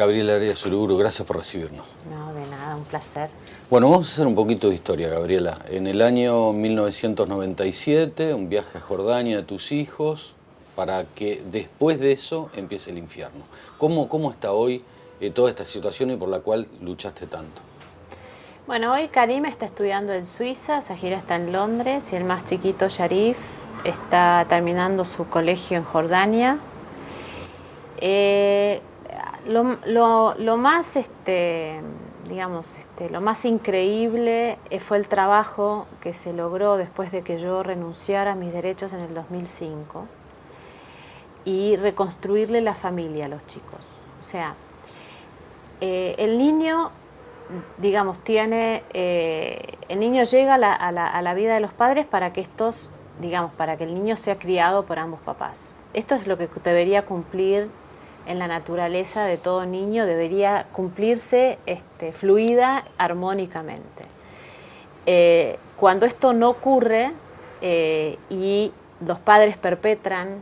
Gabriela Arias Uriburu, gracias por recibirnos. No, de nada, un placer. Bueno, vamos a hacer un poquito de historia, Gabriela. En el año 1997, un viaje a Jordania de tus hijos, para que después de eso empiece el infierno. ¿Cómo está hoy toda esta situación y por la cual luchaste tanto? Bueno, hoy Karim está estudiando en Suiza, Zahira está en Londres y el más chiquito, Sharif, está terminando su colegio en Jordania. Lo más, lo más increíble fue el trabajo que se logró después de que yo renunciara a mis derechos en el 2005 y reconstruirle la familia a los chicos. O sea, el niño, digamos, el niño llega a la vida de los padres para que estos, digamos, para que el niño sea criado por ambos papás. Esto es lo que debería cumplir en la naturaleza de todo niño, debería cumplirse fluida, armónicamente. Cuando esto no ocurre y los padres perpetran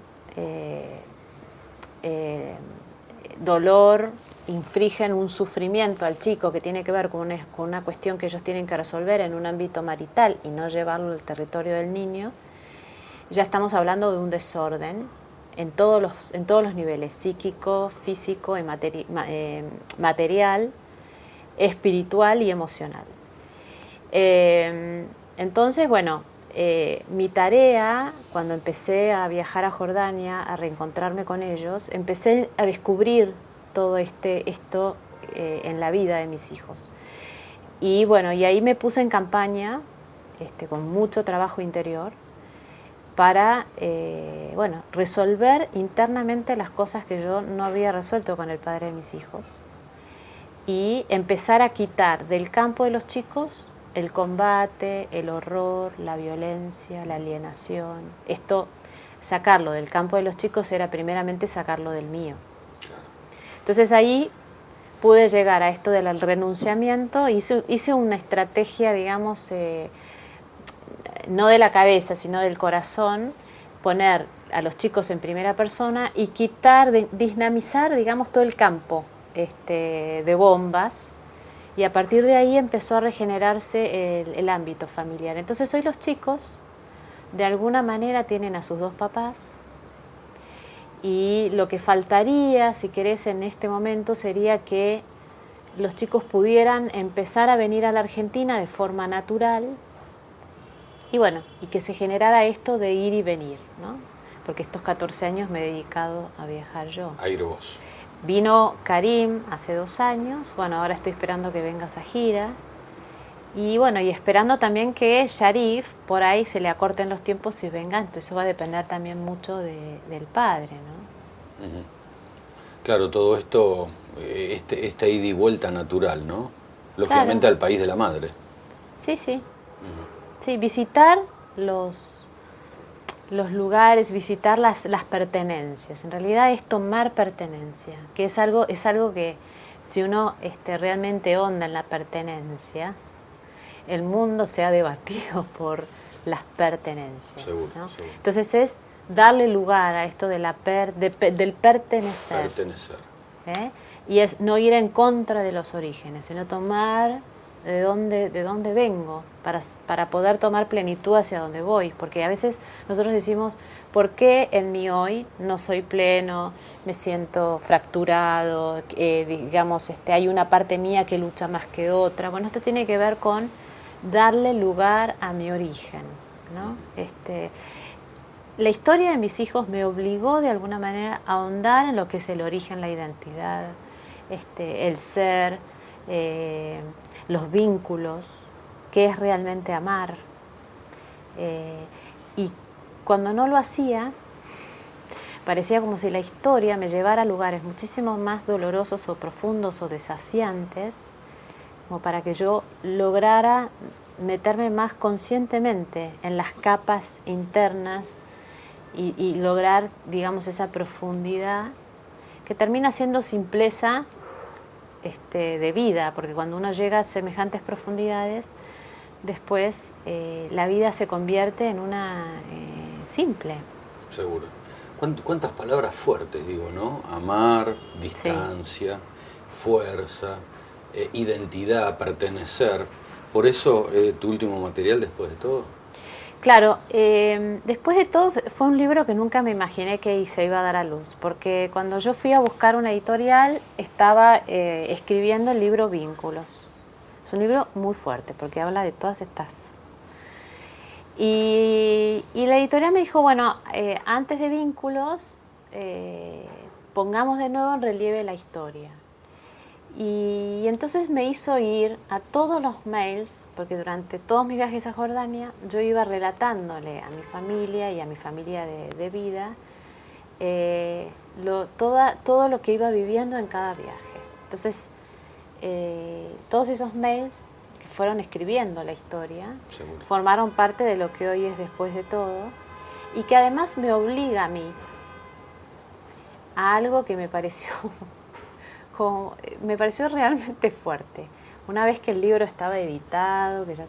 dolor, infringen un sufrimiento al chico que tiene que ver con una cuestión que ellos tienen que resolver en un ámbito marital y no llevarlo al territorio del niño, ya estamos hablando de un desorden en todos los niveles, psíquico, físico, y material, espiritual y emocional. Entonces, bueno, mi tarea, cuando empecé a viajar a Jordania, a reencontrarme con ellos, empecé a descubrir todo esto en la vida de mis hijos. Y bueno, y ahí me puse en campaña, con mucho trabajo interior, para resolver internamente las cosas que yo no había resuelto con el padre de mis hijos y empezar a quitar del campo de los chicos el combate, el horror, la violencia, la alienación. Esto, sacarlo del campo de los chicos era primeramente sacarlo del mío. Entonces ahí pude llegar a esto del renunciamiento, hice una estrategia, digamos, no de la cabeza, sino del corazón, poner a los chicos en primera persona y quitar, dinamizar, digamos, todo el campo de bombas, y a partir de ahí empezó a regenerarse el ámbito familiar. Entonces hoy los chicos, de alguna manera, tienen a sus dos papás, y lo que faltaría, si querés, en este momento sería que los chicos pudieran empezar a venir a la Argentina de forma natural, y bueno, y que se generara esto de ir y venir, ¿no? Porque estos 14 años me he dedicado a viajar yo. A ir vos. Vino Karim hace 2 años, bueno, ahora estoy esperando que venga Zahira. Y bueno, y esperando también que Sharif, por ahí se le acorten los tiempos y venga, entonces eso va a depender también mucho del padre, ¿no? Uh-huh. Claro, todo esto, esta ida y vuelta natural, ¿no? Lógicamente claro. Al país de la madre. Sí, sí. Uh-huh. Sí, visitar los lugares, visitar las pertenencias. En realidad es tomar pertenencia, que es algo que si uno realmente honda en la pertenencia, el mundo se ha debatido por las pertenencias, seguro, ¿no? seguro. Entonces es darle lugar a esto del pertenecer. Pertenecer. Y es no ir en contra de los orígenes, sino tomar de dónde vengo, para poder tomar plenitud hacia donde voy. Porque a veces nosotros decimos, ¿por qué en mi hoy no soy pleno, me siento fracturado, digamos, hay una parte mía que lucha más que otra? Bueno, esto tiene que ver con darle lugar a mi origen, ¿no? La historia de mis hijos me obligó de alguna manera a ahondar en lo que es el origen, la identidad, el ser, los vínculos, qué es realmente amar. Y cuando no lo hacía, parecía como si la historia me llevara a lugares muchísimo más dolorosos o profundos o desafiantes, como para que yo lograra meterme más conscientemente en las capas internas y lograr, digamos, esa profundidad que termina siendo simpleza de vida, porque cuando uno llega a semejantes profundidades, después la vida se convierte en una simple. Seguro. ¿Cuántas palabras fuertes, digo, ¿no? Amar, distancia. fuerza, identidad, pertenecer. Por eso, tu último material, después de todo. Claro, después de todo fue un libro que nunca me imaginé que se iba a dar a luz, porque cuando yo fui a buscar una editorial estaba escribiendo el libro Vínculos. Es un libro muy fuerte porque habla de todas estas... Y la editorial me dijo, bueno, antes de Vínculos, pongamos de nuevo en relieve la historia. Y entonces me hizo ir a todos los mails, porque durante todos mis viajes a Jordania yo iba relatándole a mi familia y a mi familia de vida todo lo que iba viviendo en cada viaje. Entonces, todos esos mails que fueron escribiendo la historia, seguro, formaron parte de lo que hoy es Después de Todo, y que además me obliga a mí a algo que me pareció realmente fuerte. Una vez que el libro estaba editado, que, ya,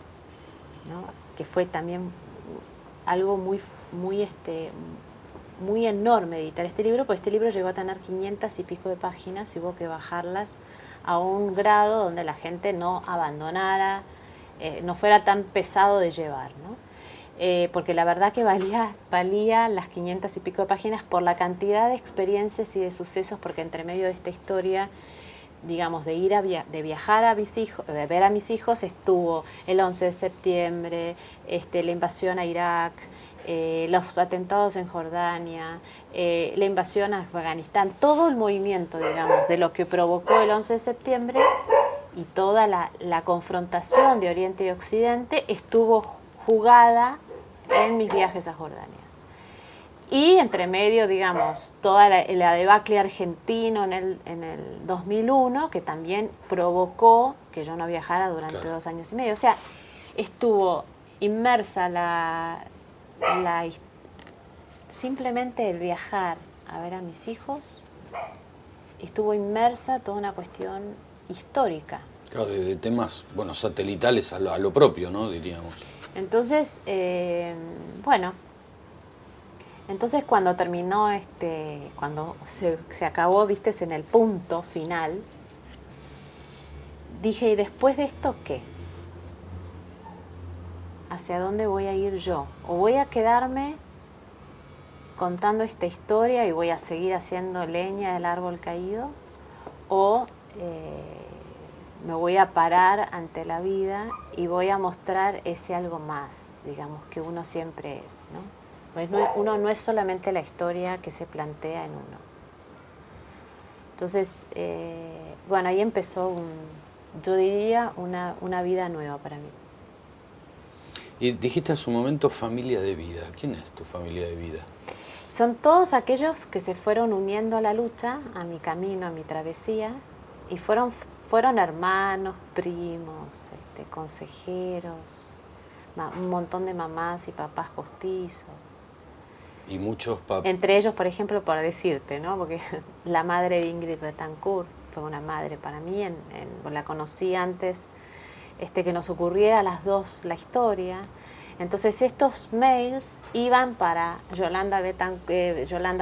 ¿no? que fue también algo muy enorme editar este libro, pues este libro llegó a tener 500 y pico de páginas y hubo que bajarlas a un grado donde la gente no abandonara, no fuera tan pesado de llevar, ¿no? Porque la verdad que valía las 500 y pico de páginas por la cantidad de experiencias y de sucesos, porque entre medio de esta historia, digamos, de viajar a mis hijos, de ver a mis hijos, estuvo el 11 de septiembre, la invasión a Irak, los atentados en Jordania, la invasión a Afganistán, todo el movimiento, digamos, de lo que provocó el 11 de septiembre y toda la confrontación de Oriente y Occidente estuvo jugada en mis viajes a Jordania. Y entre medio, digamos, toda la debacle argentino en el 2001, que también provocó que yo no viajara durante 2 años y medio. O sea, estuvo inmersa simplemente el viajar a ver a mis hijos, estuvo inmersa toda una cuestión histórica. Claro, de temas, bueno, satelitales a lo propio, ¿no? Diríamos. Entonces, bueno, entonces cuando terminó, cuando se acabó, viste, en el punto final, dije, ¿y después de esto qué? ¿Hacia dónde voy a ir yo? ¿O voy a quedarme contando esta historia y voy a seguir haciendo leña del árbol caído? ¿O me voy a parar ante la vida y voy a mostrar ese algo más, digamos, que uno siempre es, ¿no? Pues uno no es solamente la historia que se plantea en uno. Entonces, bueno, ahí empezó, yo diría, una vida nueva para mí. Y dijiste en su momento familia de vida. ¿Quién es tu familia de vida? Son todos aquellos que se fueron uniendo a la lucha, a mi camino, a mi travesía, y fueron hermanos, primos, consejeros, un montón de mamás y papás postizos. Y muchos Entre ellos, por ejemplo, por decirte, ¿no? Porque la madre de Ingrid Betancourt fue una madre para mí, la conocí antes que nos ocurriera a las dos la historia. Entonces estos mails iban para Yolanda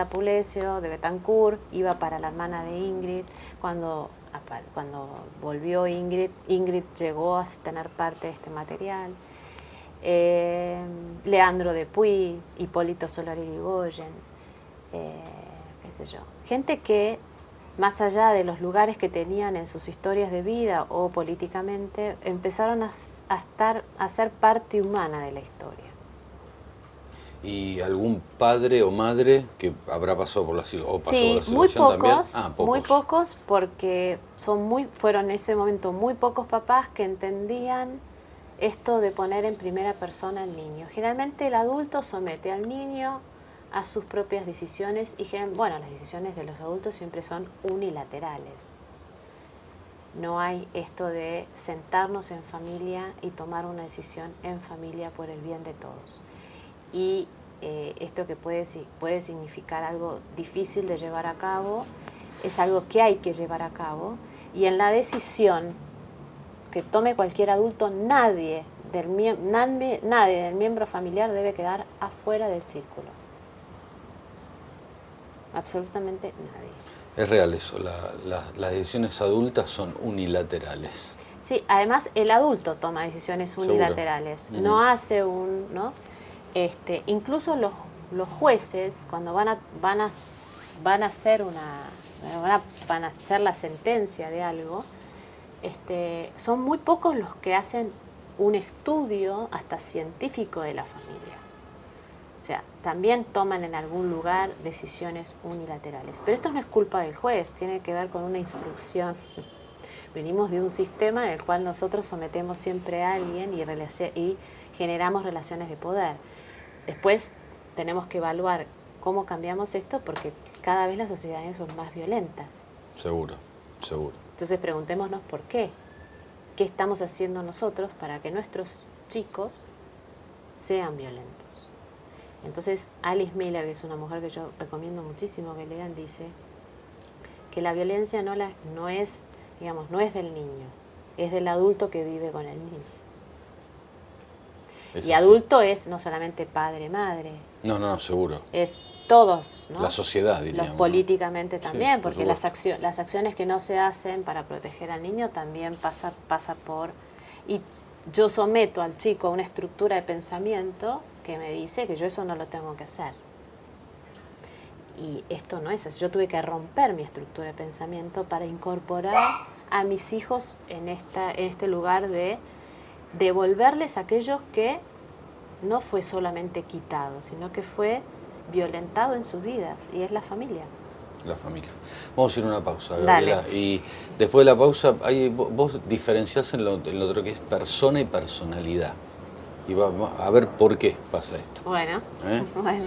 Pulecio de Betancourt, iba para la hermana de Ingrid. Cuando volvió Ingrid llegó a tener parte de este material. Leandro Depuy, Hipólito Solari Irigoyen, qué sé yo. Gente que, más allá de los lugares que tenían en sus historias de vida o políticamente, empezaron a ser parte humana de la historia. ¿Y algún padre o madre que habrá pasado por la situación? Sí, muy pocos, muy pocos, porque fueron en ese momento muy pocos papás que entendían esto de poner en primera persona al niño. Generalmente el adulto somete al niño a sus propias decisiones y, bueno, las decisiones de los adultos siempre son unilaterales. No hay esto de sentarnos en familia y tomar una decisión en familia por el bien de todos. Y esto que puede significar algo difícil de llevar a cabo, es algo que hay que llevar a cabo. Y en la decisión que tome cualquier adulto, nadie del miembro familiar debe quedar afuera del círculo. absolutamente nadie. Es real eso, las decisiones adultas son unilaterales. Sí, además el adulto toma decisiones unilaterales, Seguro. no hace un, ¿no? Incluso los jueces, cuando van a hacer van a hacer la sentencia de algo, son muy pocos los que hacen un estudio hasta científico de la familia. O sea, también toman en algún lugar decisiones unilaterales. Pero esto no es culpa del juez, tiene que ver con una instrucción. Venimos de un sistema en el cual nosotros sometemos siempre a alguien y generamos relaciones de poder. Después tenemos que evaluar cómo cambiamos esto, porque cada vez las sociedades son más violentas. Seguro, seguro. Entonces preguntémonos por qué. ¿Qué estamos haciendo nosotros para que nuestros chicos sean violentos? Entonces Alice Miller, que es una mujer que yo recomiendo muchísimo que lean, dice que la violencia no es del niño, es del adulto que vive con el niño. Y adulto es no solamente padre, madre. No, seguro. Es todos, ¿no? La sociedad, diríamos. Los políticamente también, sí, porque las acciones que no se hacen para proteger al niño también pasa por... Y yo someto al chico a una estructura de pensamiento que me dice que yo eso no lo tengo que hacer. Y esto no es así. Yo tuve que romper mi estructura de pensamiento para incorporar a mis hijos en este lugar de devolverles aquello que no fue solamente quitado, sino que fue violentado en sus vidas, y es la familia. La familia. Vamos a ir a una pausa, Gabriela. Dale. Y después de la pausa, vos diferenciás en lo otro que es persona y personalidad. Y vamos a ver por qué pasa esto. Bueno, ¿Eh? bueno.